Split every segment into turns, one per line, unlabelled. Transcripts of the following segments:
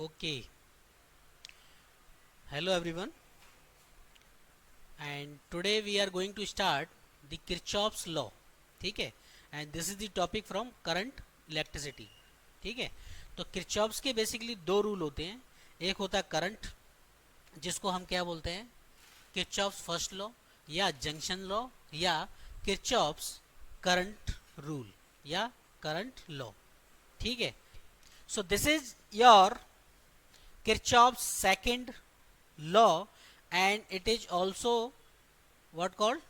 Okay, hello everyone, and today we are going to start the Kirchhoff's law. ठीक है, and this is the topic from current electricity. ठीक है, तो Kirchhoff's के basically दो rule होते हैं. एक होता है करंट, जिसको हम क्या बोलते हैं, किरचॉप्स फर्स्ट लॉ या जंक्शन लॉ या किरचॉप्स करंट रूल या करंट लॉ. ठीक है, so this is your Kirchhoff's second law, and it is also what called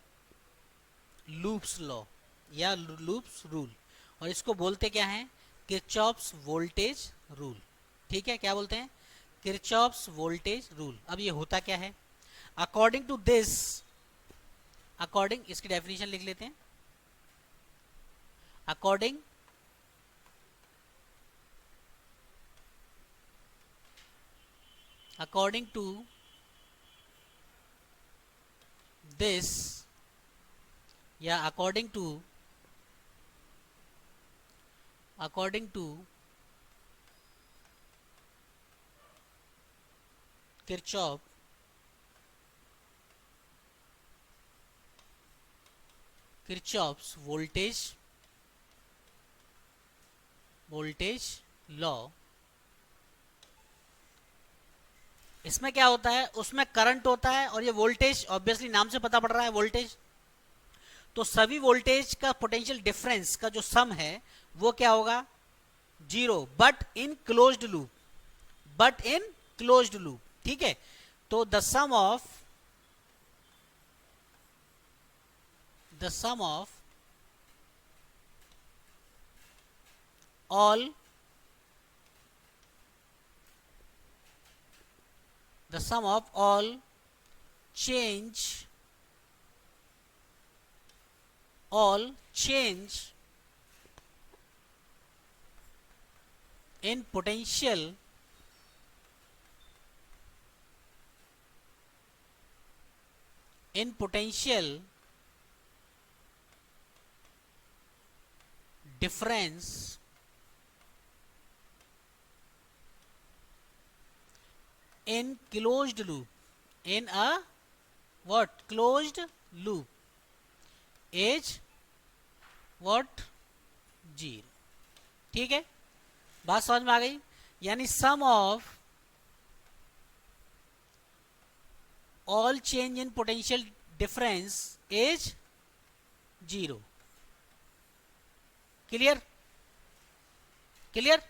Loops law या Loops rule. और इसको बोलते क्या है, Kirchhoff's voltage rule. ठीक है, क्या बोलते हैं, Kirchhoff's voltage rule. अब ये होता क्या है, अकॉर्डिंग टू दिस, अकॉर्डिंग, इसकी डेफिनेशन लिख लेते हैं. According according to this, yeah, according to Kirchhoff's voltage law. इसमें क्या होता है, उसमें करंट होता है और ये वोल्टेज, ऑब्वियसली नाम से पता पड़ रहा है वोल्टेज. तो सभी वोल्टेज का पोटेंशियल डिफरेंस का जो सम है वो क्या होगा, zero, but in closed loop, but in closed loop. ठीक है, तो the sum of all the sum of all change in potential difference in closed loop, in a what, closed loop, is what, zero. ठीक है, बात समझ में आ गई. यानी sum of all change in potential difference is zero. Clear, clear.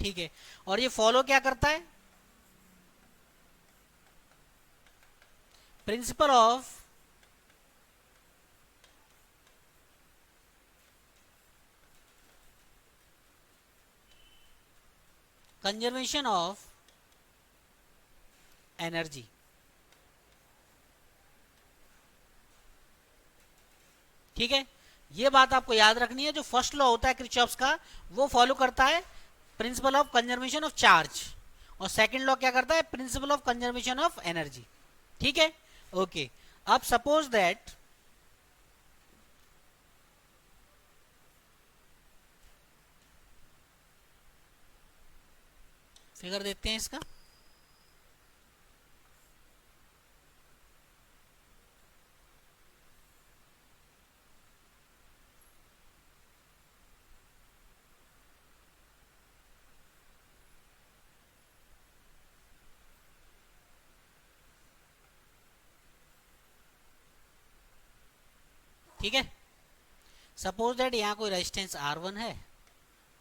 ठीक है, और ये फॉलो क्या करता है, principle of conservation of energy. ठीक है, ये बात आपको याद रखनी है. जो फर्स्ट लॉ होता है किरचॉफ्स का, वो फॉलो करता है principle of conservation of charge, और सेकंड लॉ क्या करता है, principle of conservation of energy. ठीक है, ओके. अब सपोज दैट फिगर देते हैं इसका. ठीक है, सपोज दैट यहाँ कोई रेजिस्टेंस R1 है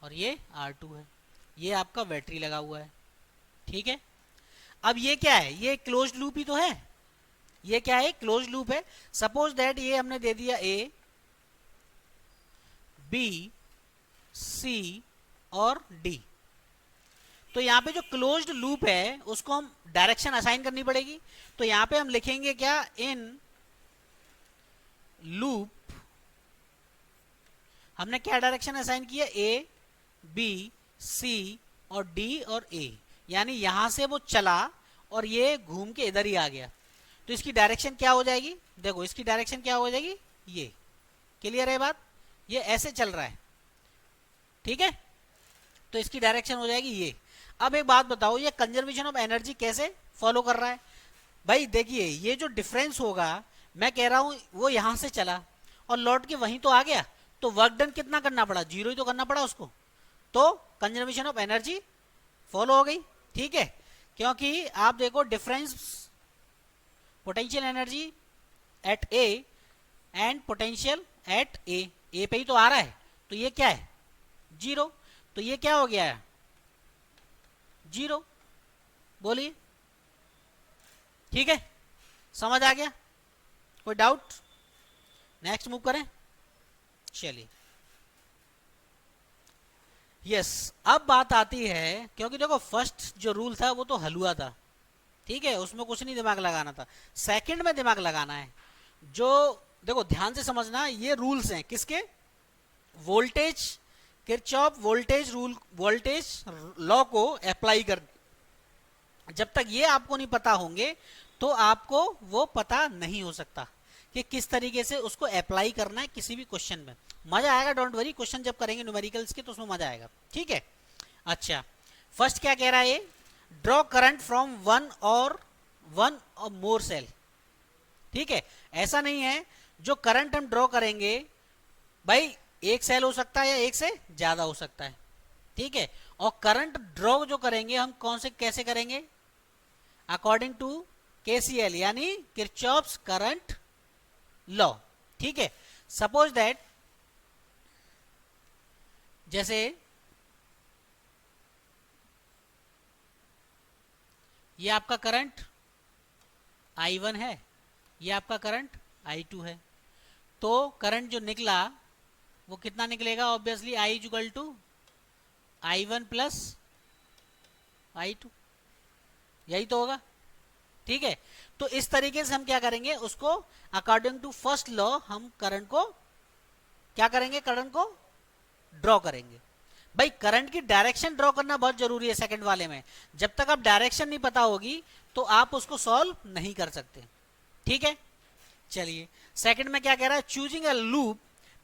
और ये R2 है, ये आपका बैटरी लगा हुआ है. ठीक है, अब ये क्या है, ये क्लोज्ड लूप ही तो है. ये क्या है, क्लोज्ड लूप है. सपोज दैट ये हमने दे दिया A, B, C और D. तो यहाँ पे जो क्लोज्ड लूप है उसको हम डायरेक्शन असाइन करनी पड़ेगी. तो यहाँ पे हम लिखेंगे क्या, इन लूप हमने क्या डायरेक्शन असाइन किया, A, B, C और D और A. यानी यहां से वो चला और ये घूम के इधर ही आ गया. तो इसकी डायरेक्शन क्या हो जाएगी, देखो इसकी डायरेक्शन क्या हो जाएगी, ये. क्लियर है बात, ये ऐसे चल रहा है. ठीक है, तो इसकी डायरेक्शन हो जाएगी ये। अब एक बात बताओ, ये कंजर्वेशन ऑफ एनर्जी कैसे फॉलो कर रहा है? भाई देखिए, ये जो डिफरेंस होगा, मैं कह रहा हूं वो यहां से चला और लौट के वहीं तो आ गया, तो वर्क डन कितना करना पड़ा? जीरो ही तो करना पड़ा उसको। तो कंजर्वेशन ऑफ एनर्जी फॉलो हो गई, ठीक है। क्योंकि आप देखो difference potential energy at A end potential at A पे ही तो आ रहा है, तो ये क्या है? जीरो। तो ये क्या हो गया है? जीरो। बोलिए, ठीक है, समझ आ गया? कोई डाउट? नेक्स्ट मूव करें, चलिए। यस, अब बात आती है, क्योंकि देखो फर्स्ट जो रूल था वो तो हलवा था, ठीक है, उसमें कुछ नहीं दिमाग लगाना था। सेकंड में दिमाग लगाना है। जो देखो ध्यान से समझना, ये रूल्स हैं किसके? Voltage, Kirchhoff voltage rule, voltage law को अप्लाई कर। जब तक ये आपको नहीं पता होंगे तो आपको वो पता नहीं हो सकता कि किस तरीके से उसको अप्लाई करना है किसी भी क्वेश्चन में। मजा आएगा, डोंट वरी, क्वेश्चन जब करेंगे न्यूमेरिकल्स के तो उसमें मजा आएगा, ठीक है। अच्छा, फर्स्ट क्या कह रहा है ये? ड्रॉ करंट फ्रॉम वन और मोर सेल, ठीक है। ऐसा नहीं है, जो करंट हम ड्रॉ करेंगे भाई एक सेल हो सकता है या एक से ज्यादा हो सकता है, ठीक है। और करंट ड्रॉ जो करेंगे हम कौन से कैसे करेंगे? अकॉर्डिंग टू केसीएल, यानी किरचॉफ्स करंट लॉ, ठीक है। सपोज दैट, जैसे ये आपका करंट I1 है, ये आपका करंट I2 है, तो करंट जो निकला वो कितना निकलेगा? Obviously I equal to I1 plus I2, यही तो होगा, ठीक है। तो इस तरीके से हम क्या करेंगे, उसको अकॉर्डिंग टू फर्स्ट लॉ हम करंट को क्या करेंगे? करंट को ड्रॉ करेंगे। भाई करंट की डायरेक्शन ड्रॉ करना बहुत जरूरी है सेकंड वाले में। जब तक आप डायरेक्शन नहीं पता होगी तो आप उसको सॉल्व नहीं कर सकते, ठीक है। चलिए, सेकंड में क्या कह रहा है? Choosing a loop.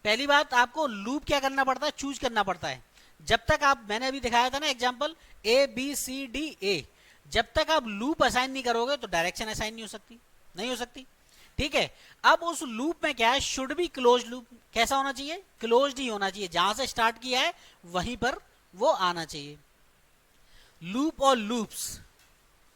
पहली बात, आपको लूप क्या करना पड़ता है? चूज करना पड़ता है। जब तक आप, मैंने अभी दिखाया था ना example, A B C D A, जब तक आप लूप असाइन नहीं करोगे तो डायरेक्शन असाइन नहीं हो सकती, नहीं हो सकती, ठीक है। अब उस लूप में क्या है? Should be close loop. कैसा होना चाहिए? क्लोज्ड ही होना चाहिए। जहां से स्टार्ट किया है वहीं पर वो आना चाहिए। लूप और लूप्स,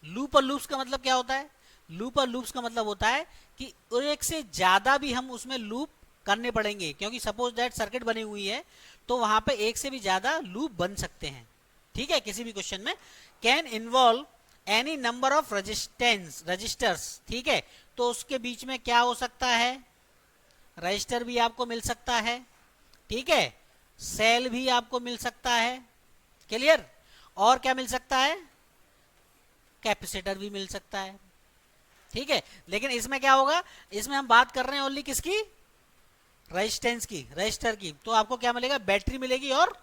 लूप और लूप्स का मतलब क्या होता है? लूप और लूप्स का मतलब होता है कि एक से ज्यादा भी हम उसमें लूप करने पड़ेंगे, क्योंकि सपोज दैट सर्किट बनी हुई है तो वहां पे एक से भी ज्यादा लूप बन सकते हैं, ठीक है, किसी भी क्वेश्चन में। Can involve any number of registers, ठीक है। तो उसके बीच में क्या हो सकता है? रजिस्टर भी आपको मिल सकता है, ठीक है, सेल भी आपको मिल सकता है, क्लियर। और क्या मिल सकता है? कैपेसिटर भी मिल सकता है, ठीक है। लेकिन इसमें क्या होगा? इसमें हम बात कर रहे हैं ओनली किसकी? रेजिस्टेंस की, रजिस्टर की। तो आपको क्या मिलेगा? बैटरी मिलेगी और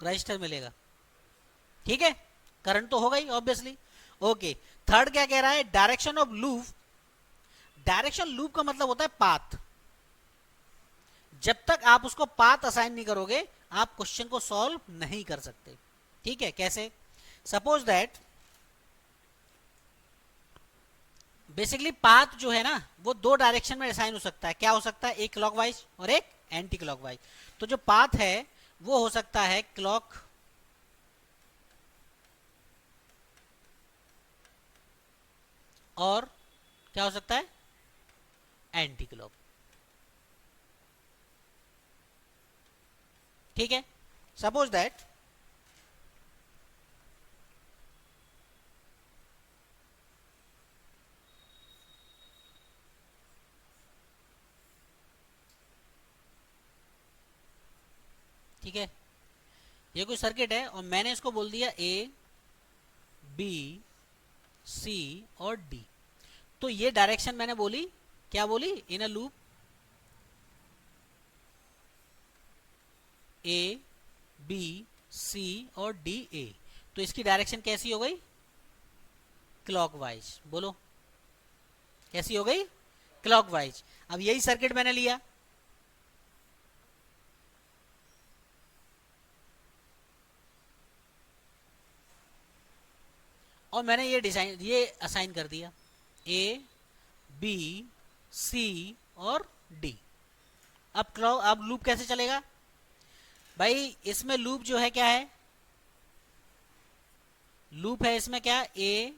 रजिस्टर मिलेगा, ठीक है। करंट तो होगा ही ऑब्वियसली। ओके, थर्ड क्या कह रहा है? Direction of loop. Direction loop का मतलब होता है पाथ। जब तक आप उसको पाथ असाइन नहीं करोगे आप क्वेश्चन को सॉल्व नहीं कर सकते, ठीक है। कैसे? सपोज दैट बेसिकली पाथ जो है ना वो दो डायरेक्शन में असाइन हो सकता है। क्या हो सकता है? एक क्लॉकवाइज और एक एंटी क्लॉकवाइज। तो जो पाथ है वो हो सकता है क्लॉक और क्या हो सकता है? एंटी क्लॉक, ठीक है। सपोज दैट ठीक है, ये कोई सर्किट है और मैंने इसको बोल दिया ए बी सी और डी। तो ये डायरेक्शन मैंने बोली, क्या बोली? इन a loop A B C और डी ए। तो इसकी डायरेक्शन कैसी हो गई? क्लॉकवाइज। बोलो कैसी हो गई? क्लॉकवाइज। अब यही सर्किट मैंने लिया, और मैंने ये असाइन कर दिया ए बी सी और डी। अब लूप कैसे चलेगा भाई? इसमें लूप जो है क्या है? लूप है इसमें क्या? A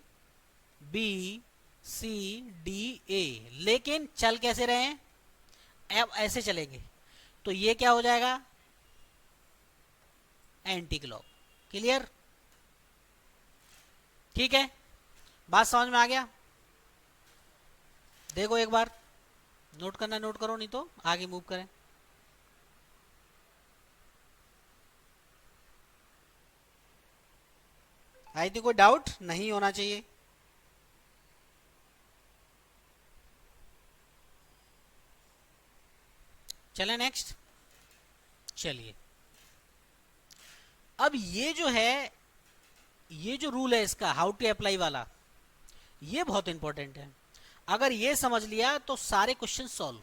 B C D A. लेकिन चल कैसे रहे हैं? अब ऐसे चलेंगे तो ये क्या हो जाएगा? Anti clock. क्लियर? ठीक है, बात समझ में आ गया? देखो एक बार, नोट करना नोट करो, नहीं तो आगे मूव करें। आई थिंक कोई डाउट नहीं होना चाहिए। चले नेक्स्ट। चलिए, अब ये जो है, ये जो रूल है इसका हाउ टू अप्लाई वाला, ये बहुत इंपॉर्टेंट है। अगर ये समझ लिया तो सारे क्वेश्चन सॉल्व।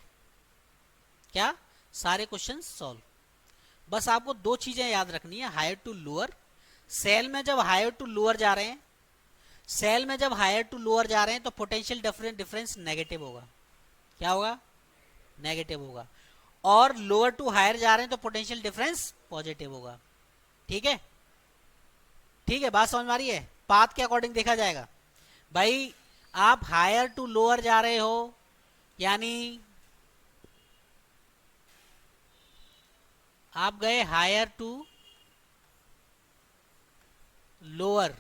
क्या? सारे क्वेश्चन सॉल्व। बस आपको दो चीजें याद रखनी है, हायर टू लोअर। सेल में जब हायर टू लोअर जा रहे हैं, सेल में जब हायर टू लोअर जा रहे हैं तो पोटेंशियल डिफरेंस नेगेटिव होगा। क्या होगा? नेगेटिव होगा। और लोअर टू हायर जा रहे हैं तो पोटेंशियल डिफरेंस पॉजिटिव होगा। ठीक है? ठीक है, बात समझ में आ रही है? पाथ के अकॉर्डिंग देखा जाएगा भाई। आप हायर टू लोअर जा रहे हो, यानी आप गए हायर टू लोअर,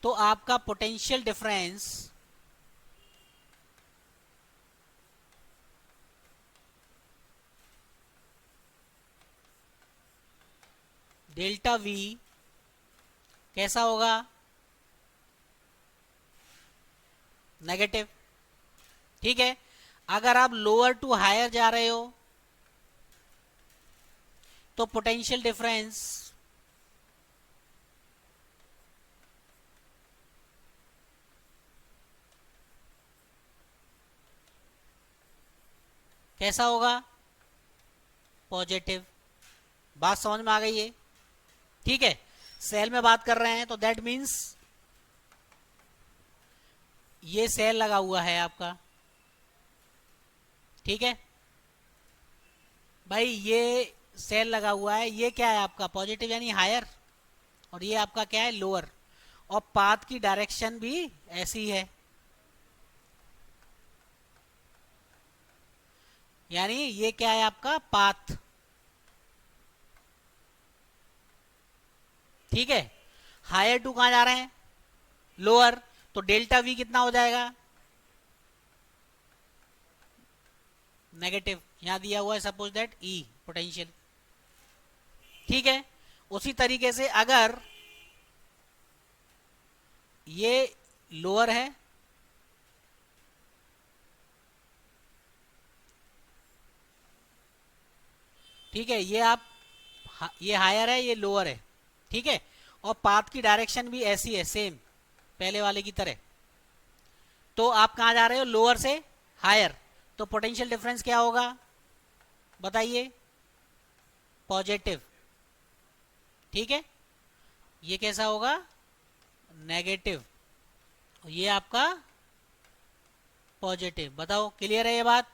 तो आपका पोटेंशियल डिफरेंस डेल्टा वी कैसा होगा? नेगेटिव। ठीक है, अगर आप लोअर टू हायर जा रहे हो तो पोटेंशियल डिफरेंस कैसा होगा? पॉजिटिव। बात समझ में आ गई है? ठीक है, सेल में बात कर रहे हैं तो दैट मीन्स ये सेल लगा हुआ है आपका। ठीक है भाई, ये सेल लगा हुआ है, ये क्या है आपका? पॉजिटिव यानी हायर, और ये आपका क्या है? लोअर। और पाथ की डायरेक्शन भी ऐसी है, यानी ये क्या है आपका? पाथ। ठीक है, हायर टू कहां जा रहे हैं? लोअर। तो डेल्टा वी कितना हो जाएगा? नेगेटिव। यहां दिया हुआ है सपोज दैट ई पोटेंशियल। ठीक है, उसी तरीके से अगर ये लोअर है, ठीक है, ये हायर है, ये लोअर है। ठीक है, और पाथ की डायरेक्शन भी ऐसी है, सेम पहले वाले की तरह। तो आप कहां जा रहे हो? लोअर से हायर। तो पोटेंशियल डिफरेंस क्या होगा बताइए? पॉजिटिव। ठीक है, ये कैसा होगा? नेगेटिव। ये आपका पॉजिटिव। बताओ, क्लियर है ये बात?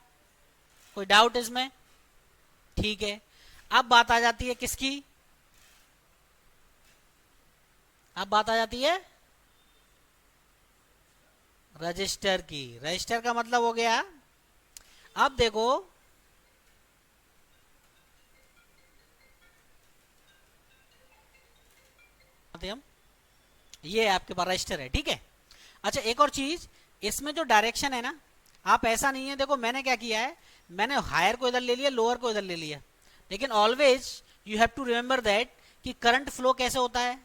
कोई डाउट इसमें? ठीक है, अब बात आ जाती है किसकी? अब बात आ जाती है रजिस्टर की। रजिस्टर का मतलब हो गया, अब देखो हम, ये आपके पास रजिस्टर है। ठीक है, अच्छा एक और चीज, इसमें जो डायरेक्शन है ना, आप ऐसा नहीं है, देखो मैंने क्या किया है, मैंने हायर को इधर ले लिया, लोअर को इधर ले लिया, लेकिन always you have to remember that कि करंट फ्लो कैसे होता है?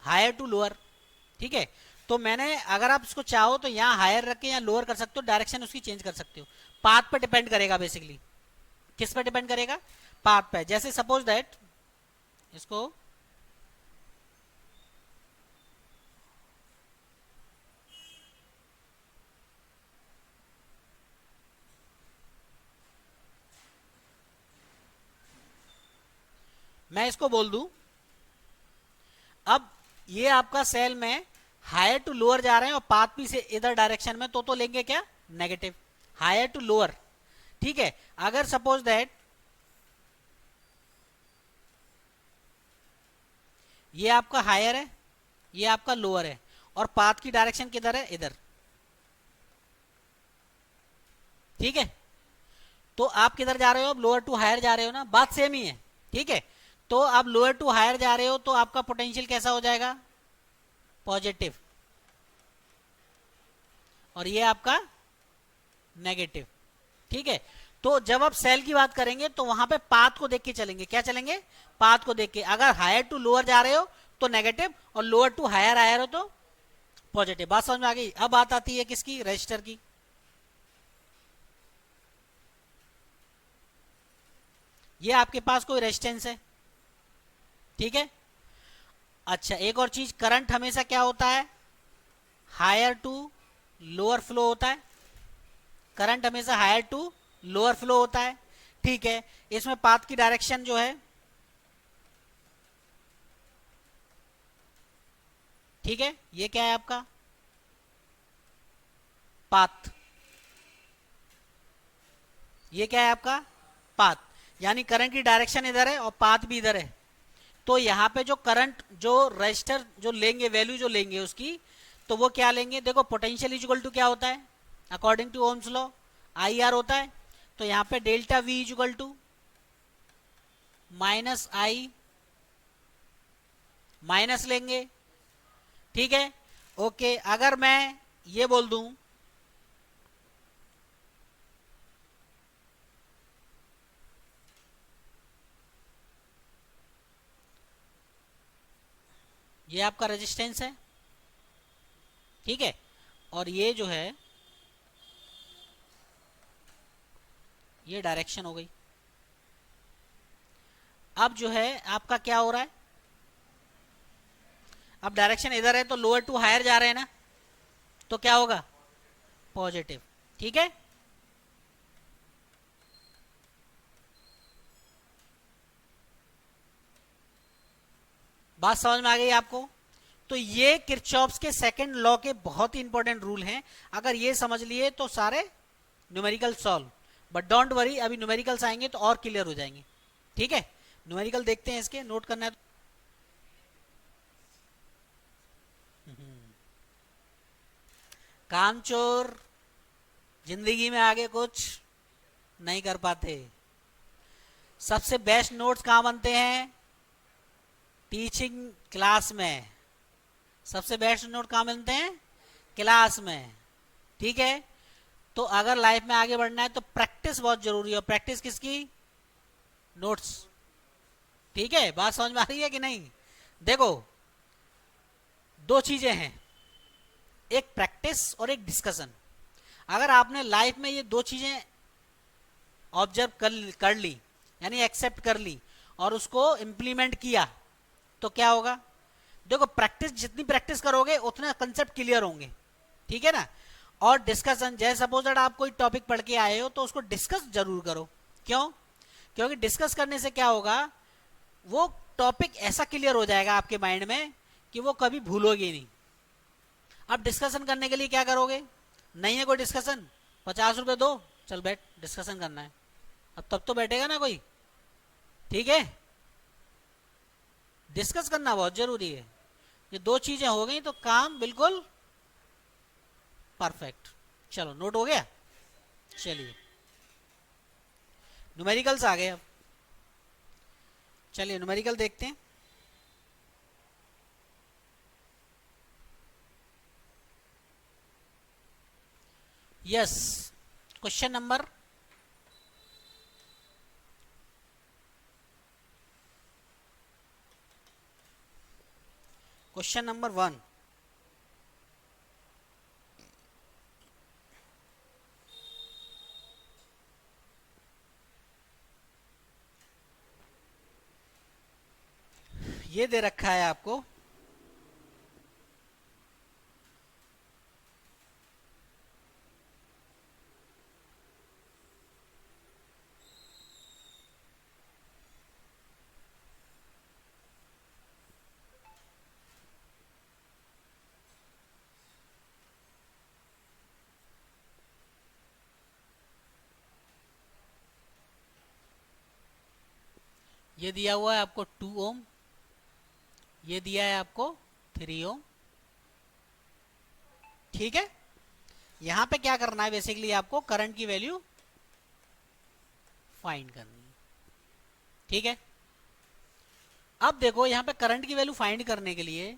Higher to lower. ठीक है, तो मैंने, अगर आप इसको चाहो तो यहाँ हायर रख के यहाँ लोअर कर सकते हो, डायरेक्शन उसकी चेंज कर सकते हो। पाथ पे डिपेंड करेगा बेसिकली। किस पे डिपेंड करेगा? पाथ पे। जैसे सपोज दैट इसको मैं इसको बोल दूं, अब ये आपका सेल में हायर टू लोअर जा रहे हैं और पाथ भी से इधर डायरेक्शन में, तो लेंगे क्या, नेगेटिव, हायर टू लोअर। ठीक है, अगर सपोज दैट ये आपका हायर है, ये आपका लोअर है, और पाथ की डायरेक्शन किधर है, इधर। ठीक है, तो आप किधर जा रहे हो, अब लोअर टू हायर जा रहे हो ना, बात सेम ही है। ठीक है, तो आप लोअर टू हायर जा रहे हो तो आपका पोटेंशियल कैसा हो जाएगा, पॉजिटिव, और ये आपका नेगेटिव। ठीक है, तो जब आप सेल की बात करेंगे तो वहां पे पाथ को देख के चलेंगे, क्या चलेंगे, पाथ को देख के। अगर हायर टू लोअर जा रहे हो तो नेगेटिव, और लोअर टू हायर आयर हो तो पॉजिटिव। बात समझ में आ गई। अब बात आती है किसकी, रजिस्टर की। ये आपके पास कोई रेजिस्टेंस है, ठीक है। अच्छा, एक और चीज, करंट हमेशा क्या होता है, हायर टू लोअर फ्लो होता है। करंट हमेशा हायर टू लोअर फ्लो होता है। ठीक है, इसमें पाथ की डायरेक्शन जो है, ठीक है, ये क्या है आपका पाथ, ये क्या है आपका पाथ, यानी करंट की डायरेक्शन इधर है और पाथ भी इधर है। तो यहाँ पे जो करंट, जो रजिस्टर जो लेंगे, वैल्यू जो लेंगे उसकी, तो वो क्या लेंगे, देखो पोटेंशियल इक्वल टू क्या होता है, according to Ohm's law I R होता है। तो यहाँ पे delta V equal to minus I, minus लेंगे। ठीक है, ओके, अगर मैं ये बोल दूं, ये आपका रेजिस्टेंस है, ठीक है, और ये जो है ये डायरेक्शन हो गई। अब जो है आपका क्या हो रहा है, अब डायरेक्शन इधर है तो लोअर टू हायर जा रहे हैं ना, तो क्या होगा, पॉजिटिव। ठीक है, बात समझ में आ गई आपको। तो ये किरचॉफ्स के सेकंड लॉ के बहुत ही इंपॉर्टेंट रूल हैं। अगर ये समझ लिए तो सारे numerical solve. But don't worry, अभी न्यूमेरिकल्स आएंगे तो और क्लियर हो जाएंगे। ठीक है, न्यूमेरिकल देखते हैं, इसके नोट करना है तो। कामचोर जिंदगी में आगे कुछ नहीं कर पाते। सबसे बेस्ट नोट्स कहाँ बनते हैं, टीचिंग क्लास में। सबसे बेस्ट नोट कहाँ मिलते हैं, क्लास में। ठीक है, तो अगर लाइफ में आगे बढ़ना है तो प्रैक्टिस बहुत जरूरी है। प्रैक्टिस किसकी, नोट्स। ठीक है, बात समझ में आ रही है कि नहीं। देखो, दो चीजें हैं, एक प्रैक्टिस और एक डिस्कशन। अगर आपने लाइफ में ये दो चीजें ऑब्जर्व कर ली, यानी एक्सेप्ट कर ली और उसको इंप्लीमेंट किया, तो क्या होगा, देखो प्रैक्टिस, जितनी प्रैक्टिस करोगे उतने कंसेप्ट क्लियर होंगे। ठीक है ना। और डिस्कशन, जैसे सपोज दैट आप कोई टॉपिक पढ़ के आए हो तो उसको डिस्कस जरूर करो। क्यों, क्योंकि डिस्कस करने से क्या होगा, वो टॉपिक ऐसा क्लियर हो जाएगा आपके माइंड में कि वो कभी भूलोगे नहीं। अब डिस्कशन करने के लिए क्या करोगे, नहीं है कोई डिस्कशन, 50 रुपए दो, चल बैठ डिस्कशन करना है। अब तब तो बैठेगा ना कोई। ठीक है, डिस्कस करना बहुत जरूरी है। ये दो चीजें हो गई तो काम बिल्कुल परफेक्ट। चलो, नोट हो गया। चलिए, न्यूमेरिकल्स आ गए। अब चलिए न्यूमेरिकल देखते हैं। Yes, question number question number 1। ये दे रखा है आपको, ये दिया हुआ है आपको 2 ओम, ये दिया है आपको 3 ओम। ठीक है, यहां पे क्या करना है, बेसिकली आपको करंट की वैल्यू फाइंड करनी है। ठीक है, अब देखो यहां पे करंट की वैल्यू फाइंड करने के लिए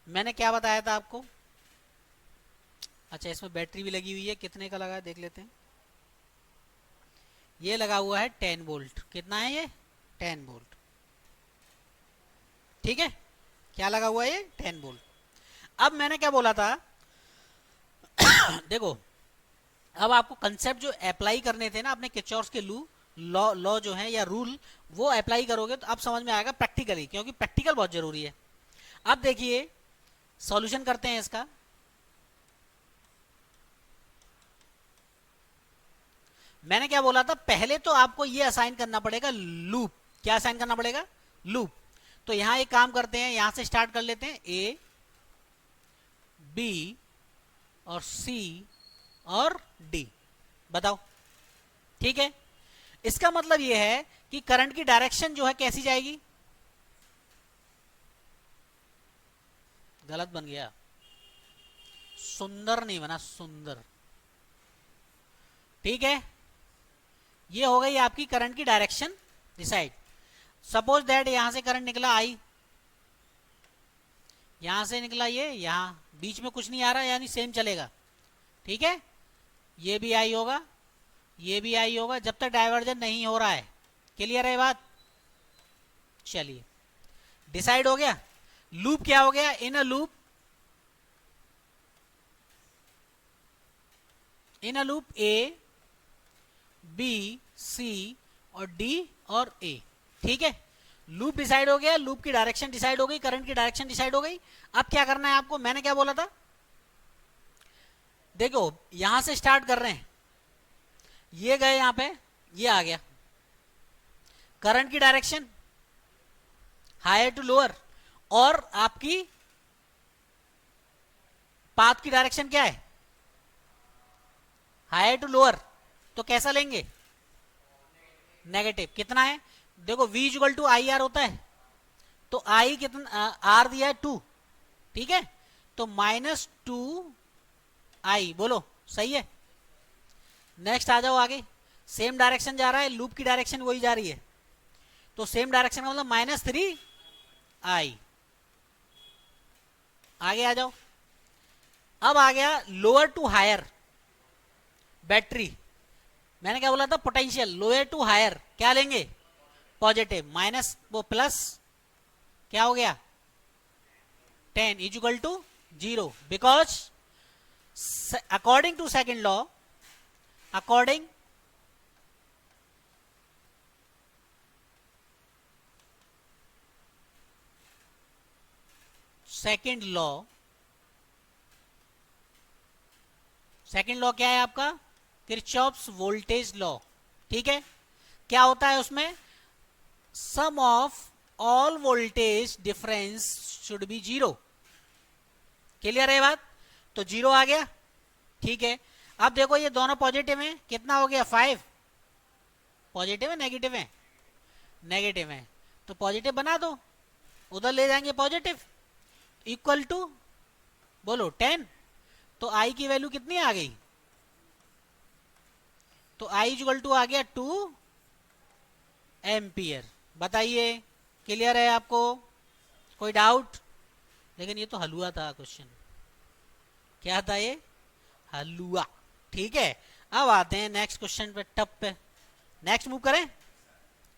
मैंने क्या बताया था आपको। अच्छा, इसमें बैटरी भी लगी हुई है, कितने का लगा है देख लेते हैं। ये लगा हुआ है 10 वोल्ट। कितना है ये? 10 वोल्ट। ठीक है, क्या लगा हुआ है ये? 10 वोल्ट। अब मैंने क्या बोला था देखो, अब आपको कंसेप्ट जो अप्लाई करने थे ना अपने किरचॉफ के लॉ लॉ जो है या रूल, वो अप्लाई करोगे तो अब समझ में आएगा प्रैक्टिकली, क्योंकि प्रैक्टिकल बहुत जरूरी है। अब देखिए सॉल्यूशन करते हैं इसका। मैंने क्या बोला था, पहले तो आपको ये असाइन करना पड़ेगा लूप। क्या असाइन करना पड़ेगा? लूप। तो यहां एक काम करते हैं, यहां से स्टार्ट कर लेते हैं, ए बी और सी और डी। बताओ। ठीक है, इसका मतलब यह है कि करंट की डायरेक्शन जो है कैसी जाएगी? गलत बन गया, सुंदर नहीं बना, सुंदर। ठीक है, ये हो गई आपकी करंट की डायरेक्शन डिसाइड। सपोज दैट यहां से करंट निकला आई, यहां से निकला ये, यहां बीच में कुछ नहीं आ रहा, यानी सेम चलेगा। ठीक है, ये भी आई होगा, ये भी आई होगा, जब तक डाइवर्जन नहीं हो रहा है। क्लियर है बात? चलिए, डिसाइड हो गया। लूप क्या हो गया? In a loop, in a loop A B C और डी और ए। ठीक है, लूप डिसाइड हो गया, लूप की डायरेक्शन डिसाइड हो गई, करंट की डायरेक्शन डिसाइड हो गई। अब क्या करना है आपको? मैंने क्या बोला था, देखो यहां से स्टार्ट कर रहे हैं, ये गए यहां पे, ये आ गया। करंट की डायरेक्शन हायर टू लोअर, और आपकी पाथ की डायरेक्शन क्या है? Higher to lower. तो कैसा लेंगे? नेगेटिव। कितना है? देखो v equal to I R होता है, तो आई कितना, आर दिया है 2। ठीक है, तो -2 आई, बोलो सही है। नेक्स्ट आ जाओ आगे, सेम डायरेक्शन जा रहा है, लूप की डायरेक्शन वही जा रही है, तो सेम डायरेक्शन का मतलब -3 आई। आगे आ जाओ, अब आ गया लोअर टू हायर बैटरी। मैंने क्या बोला था? पोटेंशियल लोअर टू हायर क्या लेंगे? पॉजिटिव। माइनस वो प्लस, क्या हो गया? 10 is equal to 0, because according to second law, according second law, second law क्या है आपका? Kirchhoff's voltage law. ठीक है, क्या होता है उसमें? Sum of all voltage difference should be 0। Clear है बात? तो 0 आ गया। ठीक है, अब देखो ये दोनों पॉजिटिव हैं, कितना हो गया? 5। पॉजिटिव है नेगेटिव है? नेगेटिव है, तो पॉजिटिव बना दो, उधर ले जाएंगे पॉजिटिव। इक्वल टू, बोलो 10। तो आई की वैल्यू कितनी आ गई? तो आई इक्वल टू आ गया 2 एम्पियर। बताइए, क्लियर है आपको? कोई डाउट? लेकिन ये तो हलवा था क्वेश्चन। क्या था ये? हलवा। ठीक है, अब आते हैं नेक्स्ट क्वेश्चन पे, टप पे। नेक्स्ट मूव करें।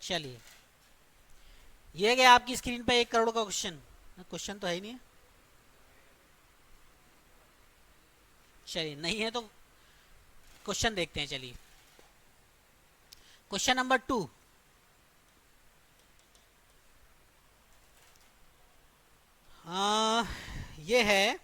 चलिए, ये गया आपकी स्क्रीन पे 1 करोड़ का क्वेश्चन। क्वेश्चन तो है ही नहीं है। चलिए, नहीं है तो क्वेश्चन देखते हैं। चलिए, क्वेश्चन नंबर 2। ये है,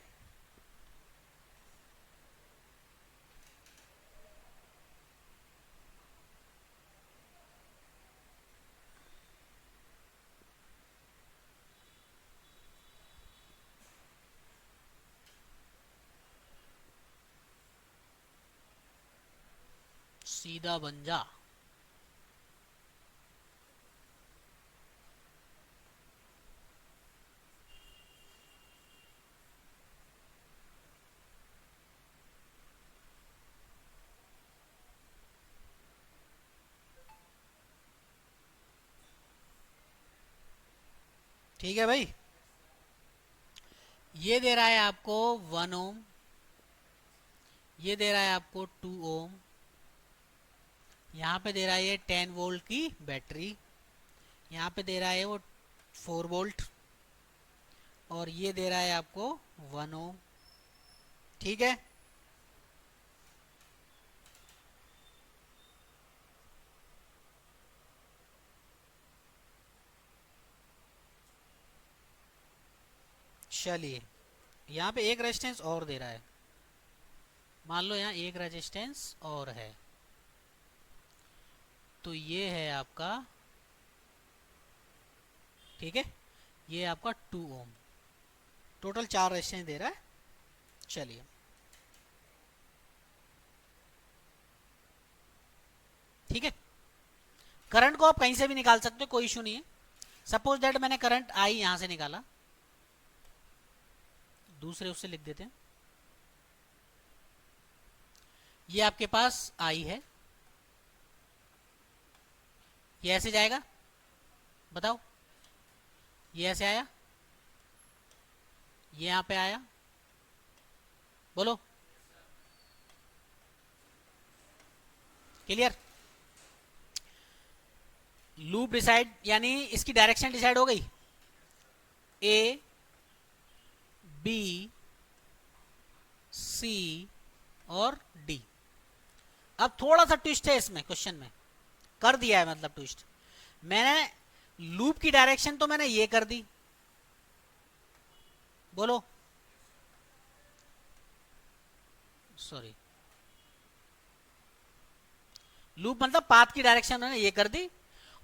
सीधा बन जा। ठीक है भाई। ये दे रहा है आपको 1 ओम, ये दे रहा है आपको 2 ओम, यहाँ पे दे रहा है ये 10 वोल्ट की बैटरी, यहाँ पे दे रहा है वो 4 वोल्ट, और ये दे रहा है आपको 1 ओम। ठीक है, चलिए यहाँ पे एक रेजिस्टेंस और दे रहा है, मान लो यहाँ एक रेजिस्टेंस और है, तो ये है आपका, ठीक है, ये आपका 2 ओम, टोटल 4 रेजिस्टेंस दे रहा है। चलिए ठीक है, करंट को आप कहीं से भी निकाल सकते हो, कोई इशू नहीं है। सपोज दैट मैंने करंट आई यहां से निकाला, दूसरे उससे लिख देते हैं, ये आपके पास आई है, ये ऐसे जाएगा, बताओ, ये ऐसे आया, ये यहां पे आया, बोलो, क्लियर। लूप डिसाइड यानी इसकी डायरेक्शन डिसाइड हो गई, ए बी सी और डी। अब थोड़ा सा ट्विस्ट है इसमें, क्वेश्चन में कर दिया है, मतलब ट्विस्ट, मैंने लूप की डायरेक्शन तो मैंने ये कर दी, बोलो, सॉरी, लूप मतलब पाथ की डायरेक्शन मैंने ये कर दी,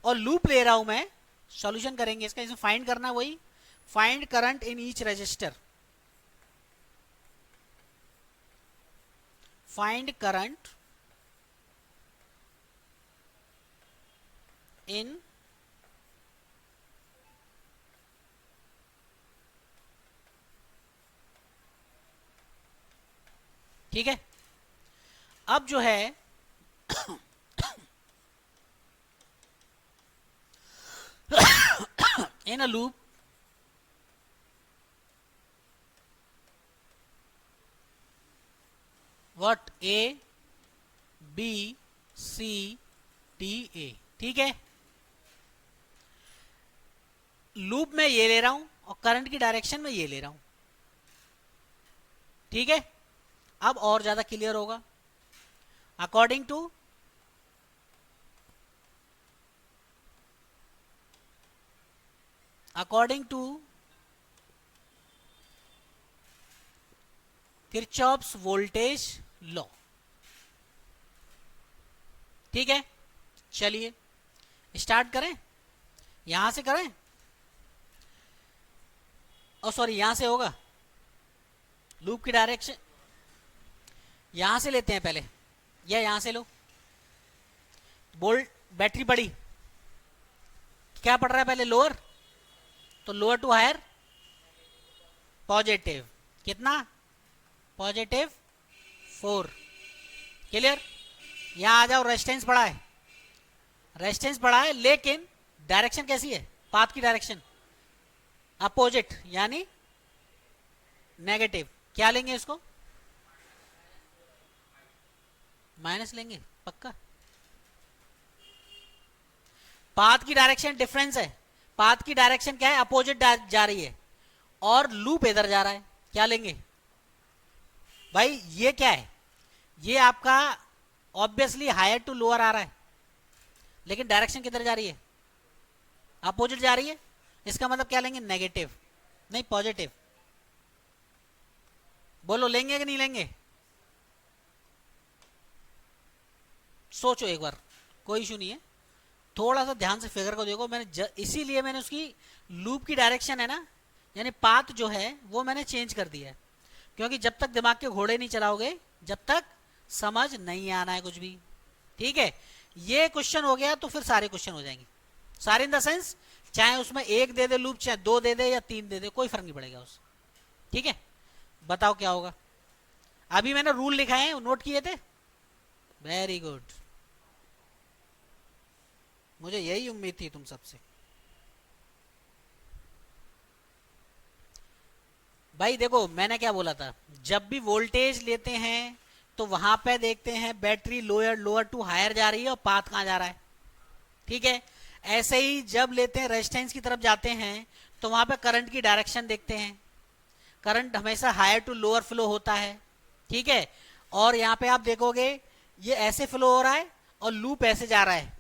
और लूप ले रहा हूं मैं, सॉल्यूशन करेंगे इसका, इसमें फाइंड करना वही, find current in each resistor, find current in ठीक है। अब जो है in a loop what A B C D A, ठीक है, लूप में ये ले रहा हूं और करंट की डायरेक्शन में ये ले रहा हूं, ठीक है। अब और ज्यादा क्लियर होगा, according to Kirchhoff's voltage law, ठीक है। चलिए स्टार्ट करें, यहां से करें, और सॉरी यहां से होगा, लूप की डायरेक्शन यहां से लेते हैं पहले, या यहां से लो, बोल्ट बैटरी पड़ी, क्या पड़ रहा है पहले, लोअर, तो लोअर टू हायर पॉजिटिव, कितना, पॉजिटिव 4, क्लियर। यहां आ जाओ, रेजिस्टेंस पड़ा है, रेजिस्टेंस पड़ा है, लेकिन डायरेक्शन कैसी है, पाथ की डायरेक्शन अपोजिट यानी नेगेटिव, क्या लेंगे इसको, माइनस लेंगे पक्का, पाथ की डायरेक्शन डिफरेंस है, पाथ की डायरेक्शन क्या है, अपोजिट जा रही है, और लूप इधर जा रहा है, क्या लेंगे भाई, ये क्या है, ये आपका ऑब्वियसली हायर टू लोअर आ रहा है, लेकिन डायरेक्शन किधर जा रही है, अपोजिट जा रही है, इसका मतलब क्या लेंगे, नेगेटिव नहीं पॉजिटिव, बोलो लेंगे कि नहीं लेंगे, सोचो एक बार, कोई इशू नहीं है, थोड़ा सा ध्यान से फिगर को देखो, मैंने इसीलिए मैंने उसकी लूप की डायरेक्शन है ना, यानी पाथ जो है वो मैंने चेंज कर दिया है, क्योंकि जब तक दिमाग के घोड़े नहीं चलाओगे, जब तक समझ नहीं आना है कुछ भी, ठीक है। ये क्वेश्चन हो गया तो फिर सारे क्वेश्चन हो जाएंगे, सारे इन द सेंस, चाहे उसमें एक दे दे लूप, चाहे 2 दे दे या 3 दे दे, कोई फर्क नहीं पड़ेगा उस, ठीक है। बताओ क्या होगा, अभी मैंने रूल लिखाए हैं, नोट किए थे, वेरी गुड, मुझे यही उम्मीद थी तुम सबसे। भाई देखो मैंने क्या बोला था, जब भी वोल्टेज लेते हैं तो वहां पे देखते हैं battery lower lower to higher जा रही है और पाथ कहाँ जा रहा है, ठीक है। ऐसे ही जब लेते हैं रेजिस्टेंस की तरफ जाते हैं तो वहां पे करंट की डायरेक्शन देखते हैं, करंट हमेशा हायर टू लोअर फ्लो होता है, ठीक है। और यहाँ पे आप देखोगे ये ऐसे फ्लो हो रहा है और लूप ऐसे जा रहा है,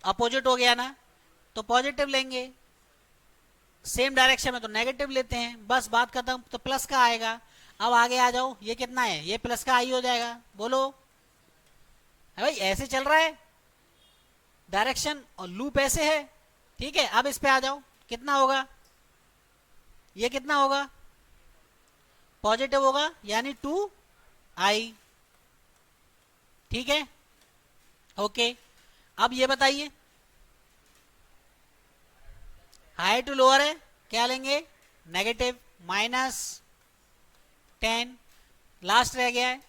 अपोजिट हो गया ना, तो पॉजिटिव लेंगे, सेम डायरेक्शन में तो नेगेटिव लेते हैं, बस बात खत्म। तो प्लस का आएगा। अब आगे आ जाओ, ये कितना है, ये प्लस का आई हो जाएगा, बोलो। है भाई ऐसे चल रहा है डायरेक्शन और लूप ऐसे है, ठीक है। अब इस पे आ जाओ, कितना होगा, ये कितना होगा, पॉजिटिव होगा, यानी 2i, ठीक है। ओके, अब ये बताइए हाई टू लोअर है, क्या लेंगे, नेगेटिव, -10, लास्ट रह गया है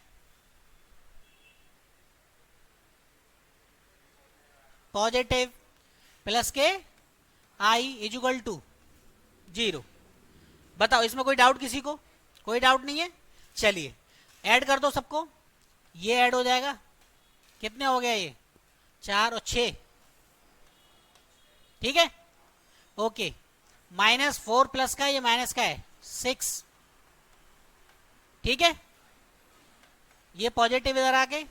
पॉजिटिव, प्लस के आई इजुगल टू 0। बताओ इसमें कोई डाउट किसी को, कोई डाउट नहीं है। चलिए ऐड कर दो सबको, ये ऐड हो जाएगा, कितने हो गया ये, 4 और 6, ठीक है। ओके, -4 प्लस का, ये माइनस का है 6, ठीक है। ये पॉजिटिव इधर आके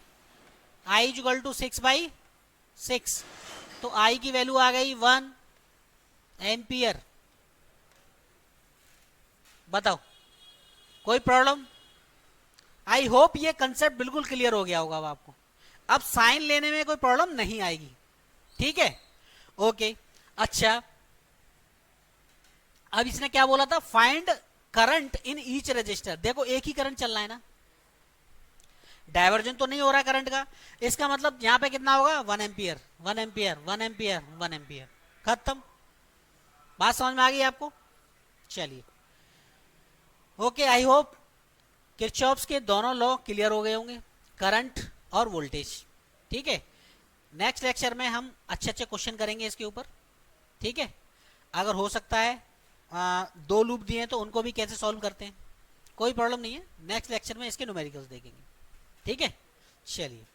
आई इक्वल टू 6/6, तो आई की वैल्यू आ गई 1 एम्पियर। बताओ कोई प्रॉब्लम। आई होप ये कंसेप्ट बिल्कुल क्लियर हो गया होगा अब आपको, अब साइन लेने में कोई प्रॉब्लम नहीं आएगी, ठीक है। ओके, अच्छा अब इसने क्या बोला था, find current in each register. देखो एक ही करंट चल रहा है ना, डायवर्जन तो नहीं हो रहा करंट का, इसका मतलब यहां पे कितना होगा, 1 एम्पियर 1 एम्पियर 1 एम्पियर 1 एम्पियर, खत्म। बात समझ में आ गई आपको। चलिए ओके, आई होप किरचॉफ्स के दोनों लॉ क्लियर हो गए होंगे, करंट और वोल्टेज, ठीक है। नेक्स्ट लेक्चर में हम अच्छे अच्छे क्वेश्चन करेंगे इसके ऊपर, ठीक है। अगर हो सकता है 2 लूप दिए हैं तो उनको भी कैसे सॉल्व करते हैं, कोई प्रॉब्लम नहीं है। नेक्स्ट लेक्चर में इसके न्यूमेरिकल्स देखेंगे, ठीक है। चलिए।